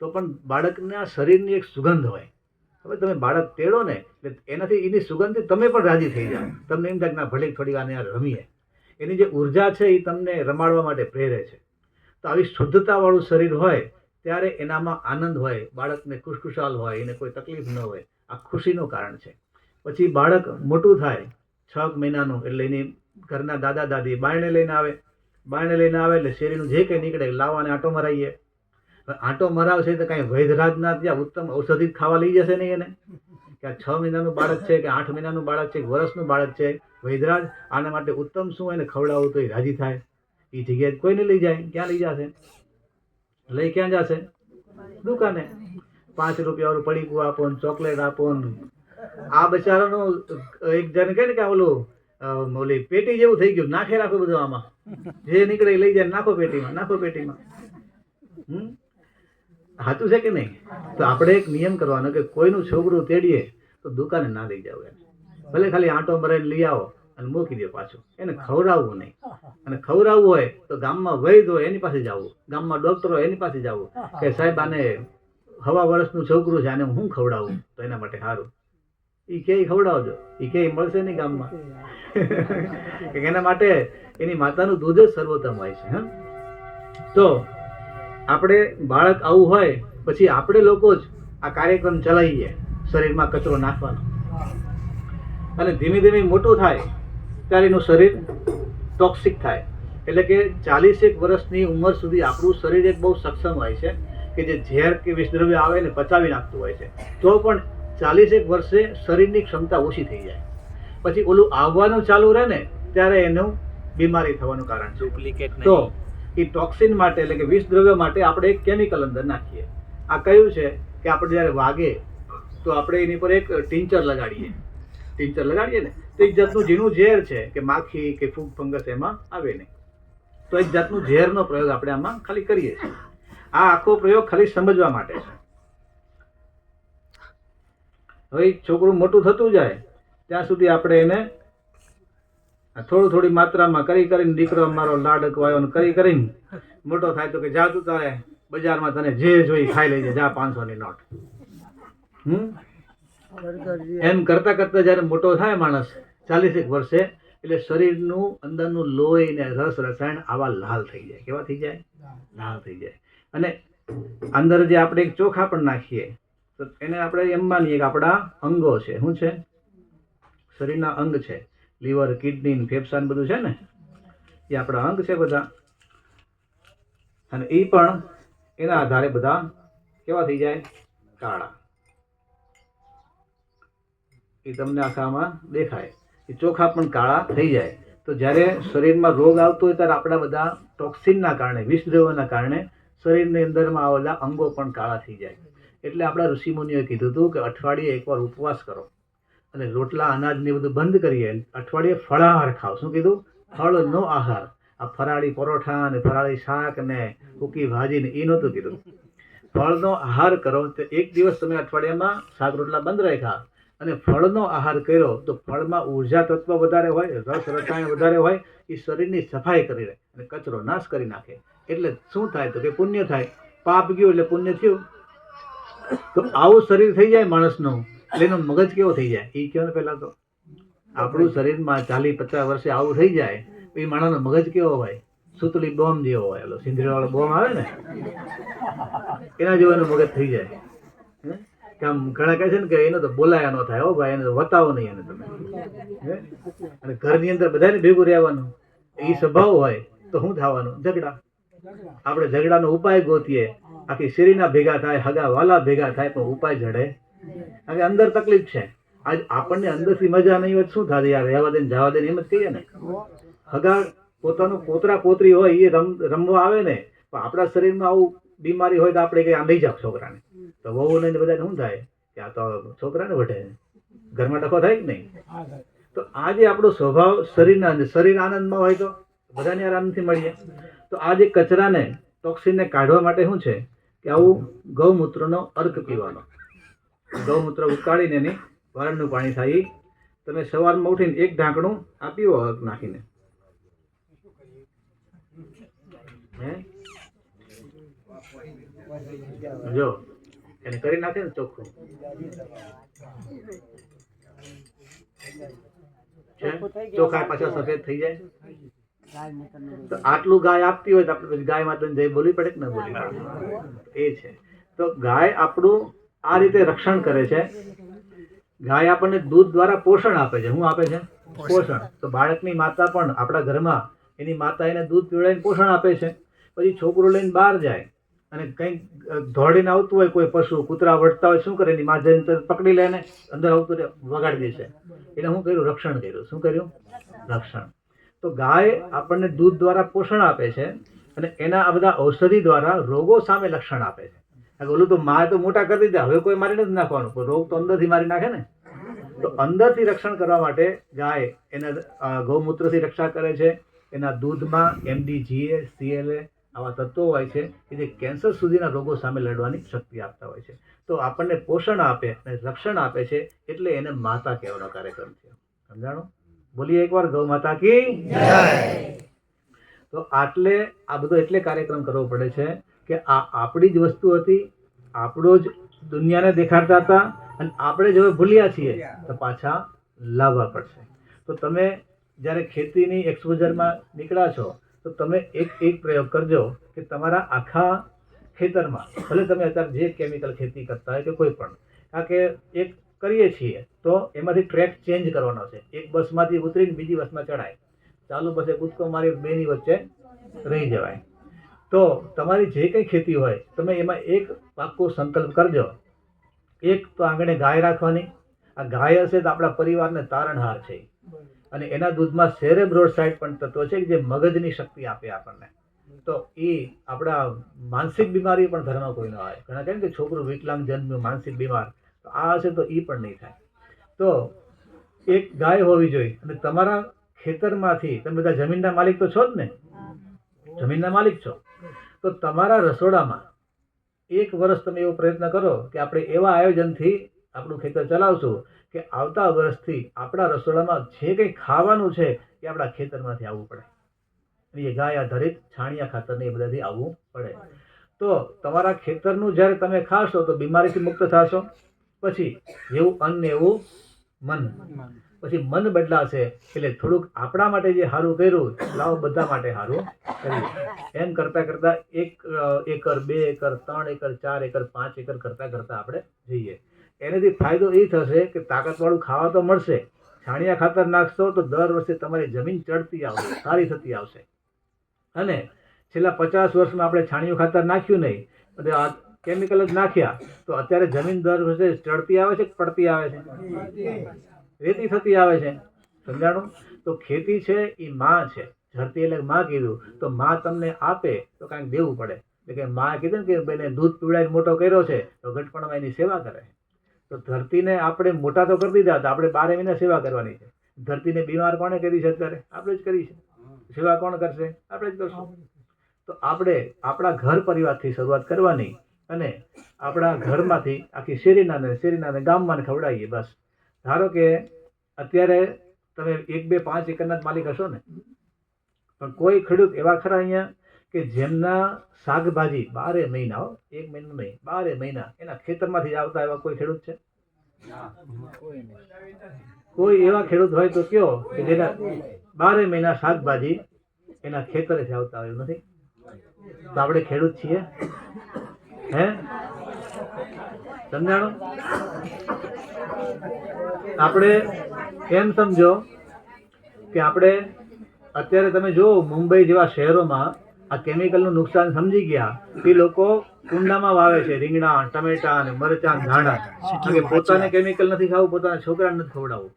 તો પણ બાળકના શરીરની એક સુગંધ હોય. હવે તમે બાળક તેડો ને એટલે એનાથી એની સુગંધથી તમે પણ રાજી થઈ જાઓ. તમને એમ થાય કે ના ભલે થોડી વાર યાર રમીએ. એની જે ઉર્જા છે એ તમને રમાડવા માટે પ્રેરે છે. તો આવી શુદ્ધતાવાળું શરીર હોય ત્યારે એનામાં આનંદ હોય, બાળકને ખુશખુશાલ હોય, એને કોઈ તકલીફ ન હોય. આ ખુશીનું કારણ છે. પછી બાળક મોટું થાય 6 મહિનાનું એટલે એની ઘરના દાદા દાદી બાયણે લઈને આવે એટલે શેરીનું જે કંઈ નીકળે લાવવાને આંટો મરાવીએ. આંટો મરાવશે તો કાંઈ વૈદ્યરાજના ત્યાં ઉત્તમ ઔષધિ ખાવા લઈ જશે નહીં એને, કે આ 6 મહિનાનું બાળક છે કે 8 મહિનાનું બાળક છે, 1 વર્ષનું બાળક છે, વૈદ્યરાજ આના માટે ઉત્તમ શું એને ખવડાવવું તો એ રાજી થાય. એ જગ્યાએ કોઈને લઈ જાય, ક્યાં લઈ જશે? લઈ ક્યાં જશે? દુકાને. 5 રૂપિયાવાળું પડીકું આપો ને ચોકલેટ આપો ને. આ બચારાનું એક જણ કહે ને કે ઓલી પેટી જેવું થઈ ગયું, નાખે રાખો બધું આમાં, જે નીકળે લઈ જાય નાખો પેટીમાં. સાચું છે કે નહીં? તો આપણે એક નિયમ કરવાનો કે કોઈનું છોકરું તેડીએ તો દુકાને ના લઈ જાવ. ભલે ખાલી આંટો મરાઈને લઈ આવો અને મૂકી દો પાછું. એને ખવડાવવું નહીં. અને ખવડાવવું હોય તો ગામમાં વૈદ્ય હોય એની પાસે જવું, ગામમાં ડોક્ટર હોય એની પાસે જવું કે સાહેબ આને 1.5 વર્ષનું છોકરું છે, આને હું ખવડાવું તો એના માટે સારું. એ કે ખવડાવજો, એ કે મળશે નહીં ગામમાં. એના માટે એની માતાનું દૂધ જ સર્વોત્તમ હોય છે. તો આપણે બાળક આવું હોય પછી આપણે લોકો જ આ કાર્યક્રમ ચલાવીએ શરીરમાં કચરો નાખવાનો. અને ધીમે ધીમે મોટું થાય ત્યારે એનું શરીર ટોક્સિક થાય. એટલે કે 40 વર્ષની ઉંમર સુધી આપણું શરીર એક બહુ સક્ષમ હોય છે કે જે ઝેર કે વિષદ્રવ્ય આવે ને પચાવી નાખતું હોય છે. તો પણ 40 વર્ષે શરીરની ક્ષમતા ઓછી થઈ જાય. પછી ઓલું આવવાનું ચાલુ રહે ને ત્યારે એનું બીમારી થવાનું કારણ છે. ડુપ્લિકેટ તો એ ટોક્સિન માટે એટલે કે વિષ દ્રવ્ય માટે આપણે એક કેમિકલ અંદર નાખીએ. આ કયું છે કે આપણે જ્યારે વાગે તો આપણે એની પર એક ટિંચર લગાડીએ ને તો એક જાતનું ઝીણું ઝેર છે કે માખી કે ફૂગ ફંગસ એમાં આવે નહીં. તો એક જાતનું ઝેરનો પ્રયોગ આપણે આમાં ખાલી કરીએ છીએ. આ આખો પ્રયોગ ખાલી સમજવા માટે છે. હવે છોકરું મોટું થતું જાય ત્યાં સુધી આપણે એને થોડી માત્રામાં કરીને દીકરો મારો લાડ અકવાયો કરીને મોટો થાય તો કે જા તું તારે બજારમાં તને જે જોઈ ખાઈ લેજે, જા 500ની નોટ. એમ કરતા જયારે મોટો થાય માણસ 40 વર્ષે એટલે શરીરનું અંદરનું લોહી ને રસ રસાયણ આવા લાલ થઈ જાય. કેવા થઈ જાય? લાલ થઈ જાય. અને અંદર જે આપણે એક ચોખા પણ નાખીએ તો એને આપણે એમ માનીએ કે આપણા અંગો છે. શું છે? શરીરના અંગ છે. લીવર, કિડની, ફેફસા બધું છે ને, એ આપણા અંગ છે બધા. અને એ પણ એના આધારે બધા કેવા થઈ જાય? કાળા. એ તમને આખામાં દેખાય. એ ચોખા પણ કાળા થઈ જાય. તો જ્યારે શરીરમાં રોગ આવતો હોય ત્યારે આપણા બધા ટોક્સિનના કારણે, વિષદ્રવ્યના કારણે શરીરની અંદરમાં આવેલા અંગો પણ કાળા થઈ જાય. એટલે આપણા ઋષિમુનિઓએ કીધું હતું કે અઠવાડિયે એકવાર ઉપવાસ કરો અને રોટલા અનાજને બધું બંધ કરીએ. અઠવાડિયે ફળાહાર ખાઓ. શું કીધું? ફળનો આહાર. આ ફરાળી પરોઠા ને ફરાળી શાક ને સૂકી ભાજી ને એ નહોતું કીધું. ફળનો આહાર કરો. તો એક દિવસ તમે અઠવાડિયામાં શાક રોટલા બંધ રાખ્યા અને ફળનો આહાર કર્યો તો ફળમાં ઉર્જા તત્વ વધારે હોય, રસ રસાયણ વધારે હોય. એ શરીરની સફાઈ કરી રહે અને કચરો નાશ કરી નાખે. એટલે શું થાય? તો કે પુણ્ય થાય. પાપ ગયું એટલે પુણ્ય થયું. તો આવું શરીર થઈ જાય માણસનું એટલે એનો મગજ કેવો થઈ જાય એ કહો ને. પહેલા તો આપણું શરીરમાં 40-50 વર્ષે આવું થઈ જાય એ માણસનો મગજ કેવો હોય? સુતલી બોમ્બ જેવો હોય. એલો સિંદરીવાળો બોમ્બ આવે ને એના જેવો એનું મગજ થઈ જાય. આમ ઘણા કહે છે ને કે એને તો બોલાયા ન થાય. હો ભાઈ, એને તો વતાવો નહીં એને તમે. અને ઘરની અંદર બધાને ભેગું રહેવાનું એ સ્વભાવ હોય તો શું થવાનું? ઝઘડા. આપણે ઝઘડાનો ઉપાય ગોતીએ. આખી શેરીના ભેગા થાય, હગા વાલા ભેગા થાય, પણ ઉપાય જડે. કારણ કે અંદર તકલીફ છે. આજ આપણને અંદરથી મજા નહીં હોય શું થાય? યાર રહેવા દે ને જવા દે ને એમ જ કહીએ ને. હગા પોતાનું પોતરા પોતરી હોય એ રમવા આવે ને, પણ આપણા શરીરમાં આવું બીમારી હોય તો આપણે કઈ આમ લઈ જાવ છોકરાને. તો વહુ ને બધાને શું થાય કે આ તો છોકરાને વઢે, ઘરમાં ડખો થાય કે નહીં? તો આ જે આપણો સ્વભાવ શરીર આનંદમાં હોય તો બધાને આરામથી મળીએ. તો આ જે કચરાને ટોક્સિનને કાઢવા માટે શું છે કે આવું ગૌમૂત્રનો અર્ક પીવાનો. ગૌમૂત્ર ઉકાળીને એની વારણનું પાણી થાય. તમે સવારમાં ઉઠીને એક ઢાંકણું આ પીવો અર્ક નાખીને. જો એને કરી નાખે ને ચોખ્ખું ચોખા પાછા સફેદ થઈ જાય. તો આટલું ગાય આપતી હોય તો આપણે પછી ગાય માતાને જઈ બોલવી પડે કે ન બોલવી પડે? એ છે. તો ગાય આપણું આ રીતે રક્ષણ કરે છે. ગાય આપણને દૂધ દ્વારા પોષણ આપે છે. શું આપે છે? પોષણ. તો બાળકની માતા પણ આપણા ઘરમાં એની માતા એને દૂધ પીવડાવીને પોષણ આપે છે. પછી છોકરો લઈને બહાર જાય અને કંઈક દોડીને આવતું હોય, કોઈ પશુ કૂતરા વળતા હોય, શું કરે? એની માં જઈને પકડી લે ને અંદર આવતું વગાડી દેશે. એટલે શું કર્યું? રક્ષણ કર્યું. શું કર્યું? રક્ષણ. તો ગાય આપણને દૂધ દ્વારા પોષણ આપે છે અને એના આ બધા ઔષધિ દ્વારા રોગો સામે લક્ષણ આપે છે. ઓલું તો માએ તો મોટા કરી દીધા, હવે કોઈ મારી નથી નાખવાનું, રોગ તો અંદરથી મારી નાખે ને. તો અંદરથી રક્ષણ કરવા માટે ગાય એના ગૌમૂત્રથી રક્ષા કરે છે. એના દૂધમાં MDGA, CLA આવા તત્વો હોય છે કે જે કેન્સર સુધીના રોગો સામે લડવાની શક્તિ આપતા હોય છે. તો આપણને પોષણ આપે અને રક્ષણ આપે છે, એટલે એને માતા કહેવાનો કાર્યક્રમ છે. સમજાણું? બોલીએ એકવાર ગૌ માતા કી જય. તો આટલે આ બધો એટલે કાર્યક્રમ કરવો પડે છે કે આ આપણી જ વસ્તુ હતી, આપણો જ દુનિયાને દેખાડતા હતા અને આપણે જો ભૂલ્યા છીએ તો પાછા લાવવા પડશે. તો તમે જ્યારે ખેતીની એક્સપોઝરમાં નીકળ્યા છો તો તમે એક પ્રયોગ કરજો કે તમારા આખા ખેતરમાં, ભલે તમે અત્યારે જે કેમિકલ ખેતી કરતા હોય કે કોઈ પણ, કારણ કે એક કરીએ છીએ તો એમાંથી ટ્રેક ચેન્જ કરવાનો છે. એક બસમાંથી ઉતરીને બીજી બસમાં ચડાય, ચાલુ બસે કૂદકો મારી બેની વચ્ચે રહી જવાય. તો તમારી જે કંઈ ખેતી હોય તમે એમાં એક પાક્કો સંકલ્પ કરજો. એક તો આંગણે ગાય રાખવાની. આ ગાય હશે તો આપણા પરિવારને તારણહાર છે અને એના દૂધમાં સેરેબ્રોસાઇડ પણ તત્વ છે જે મગજની શક્તિ આપે આપણને. તો એ આપણા માનસિક બીમારી પણ ઘરમાં કોઈ ન આવે. ઘણા કહે કે છોકરું વિકલાંગ જન્મ્યું, માનસિક બીમાર, તો આ હશે તો એ પણ નહીં થાય. તો એક ગાય હોવી જોઈએ. અને તમારા ખેતરમાંથી, તમે બધા જમીનના માલિક તો છો જ ને, જમીનના માલિક છો, તો તમારા રસોડામાં એક વર્ષ તમે એવો પ્રયત્ન કરો કે આપણે એવા આયોજનથી આપણું ખેતર ચલાવશું કે આવતા વર્ષથી આપણા રસોડામાં જે કંઈ ખાવાનું છે એ આપણા ખેતરમાંથી આવવું પડે. એ ગાય આધારિત છાણિયા ખાતરને એ બધાથી આવવું પડે. તો તમારા ખેતરનું જ્યારે તમે ખાશો તો બીમારીથી મુક્ત થશો. પછી જેવું અન્ન એવું મન. પછી મન બદલાશે એટલે થોડુંક આપણા માટે જે સારું કર્યું લાવો બધા માટે સારું કર્યું. એમ કરતાં કરતાં 1 acre, 2 acre, 3 acre, 4 acre, 5 acre કરતાં કરતાં આપણે જઈએ. એનાથી ફાયદો એ થશે કે તાકાતવાળું ખાવા તો મળશે. છાણિયા ખાતર નાખશો તો દર વર્ષે તમારી જમીન ચડતી આવશે, સારી થતી આવશે. અને છેલ્લા 50 વર્ષમાં આપણે છાણિયું ખાતર નાખ્યું નહીં, બધે આ કેમિકલ જ નાખ્યા, તો અત્યારે જમીન દર વર્ષે ચડતી આવે છે કે પડતી આવે છે? રેતી થતી આવે છે. સમજાણું? તો ખેતી છે એ માં છે. ધરતી એટલે માં કીધું તો માં તમને આપે તો કાંઈક દેવું પડે. એટલે કે માં કીધું ને કે બેને દૂધ પીવડાવીને મોટો કર્યો છે તો ઘટપણમાં એની સેવા કરે. તો ધરતીને આપણે મોટા તો કરી દીધા, તો આપણે 12 મહિના સેવા કરવાની છે. ધરતીને બીમાર કોણે કરી છે અત્યારે? આપણે જ કરી છે. સેવા કોણ કરશે? આપણે જ કરશું. તો આપણે આપણા ઘર પરિવારથી શરૂઆત કરવાની અને આપણા ઘરમાંથી આખી શેરીના ગામમાં ખવડાવીએ. બસ ધારો કે અત્યારે તમે 1, 2, 5 એકરના જ માલિક હશો ને, પણ કોઈ ખેડૂત એવા ખરા અહીંયા કે જેમના શાકભાજી 12 મહિના, 1 મહિનો નહીં, 12 મહિના એના ખેતરમાંથી આવતા એવા કોઈ ખેડૂત છે? કોઈ એવા ખેડૂત હોય તો કયો કે જેના 12 મહિના શાકભાજી એના ખેતરેથી આવતા હોય? નથી. તો આપણે ખેડૂત છીએ? હે? સમજાણું? આપણે એમ સમજો કે આપણે અત્યારે તમે જો મુંબઈ જેવા શહેરોમાં આ કેમિકલનું નુકસાન સમજી ગયા. એ લોકો કુંડામાં વાવે છે રીંગણા, ટમેટા અને મરચાં, ધાણા. પોતાને કેમિકલ નથી ખાવું, પોતાના છોકરાને નથી ખવડાવવું.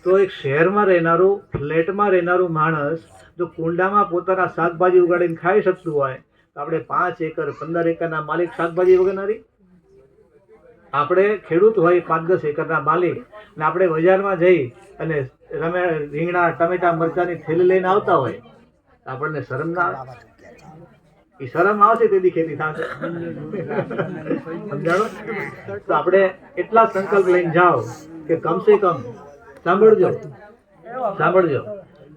તો એક શહેરમાં રહેનારું, ફ્લેટમાં રહેનારું માણસ જો કુંડામાં પોતાના શાકભાજી ઉગાડીને ખાઈ શકતું હોય તો આપણે 5 એકર, 15 એકરના માલિક શાકભાજી વગરનારી. આપણે ખેડૂત હોય 5-10 એકરના માલિક ને આપણે બજારમાં જઈ અને રીંગણા, ટમેટા, મરચાની થેલી લઈને આવતા હોય તો આપણને શરમ ના આવે? એ શરમ આવશે તેથી ખેતી થશે. સમજાણો? તો આપણે એટલા સંકલ્પ લઈને જાઓ કે કમસે કમ, સાંભળજો,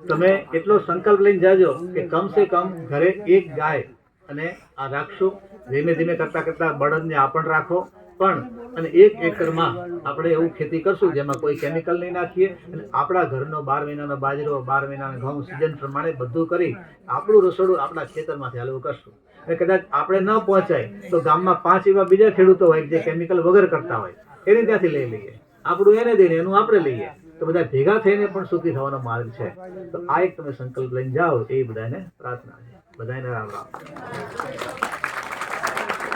તમે એટલો સંકલ્પ લઈને જાજો કે કમસે કમ ઘરે એક ગાય અને આ રાખશું ધીમે ધીમે કરતા કરતા બળદને આપણ રાખો, પણ અને 1 એકરમાં આપણે એવું ખેતી કરશું જેમાં કોઈ કેમિકલ નહીં નાખીએ અને આપણા ઘરનો 12 મહિનાનો બાજરો, 12 મહિનાના ઘઉં સિઝન પ્રમાણે બધું કરી આપણું રસોડું આપણા ખેતરમાંથી હાલવું કરશું. અને કદાચ આપણે ન પહોંચાય તો ગામમાં 5 એવા બીજા ખેડૂતો હોય જે કેમિકલ વગર કરતા હોય, એને ત્યાંથી લઈ લઈએ, આપણું એને દઈને એનું આપણે લઈએ, તો બધા ભેગા થઈને પણ સુખી થવાનો માર્ગ છે. તો આ એક તમે સંકલ્પ લઈને જાઓ, એ બધાને પ્રાર્થના છે. બધાને રામ રામ.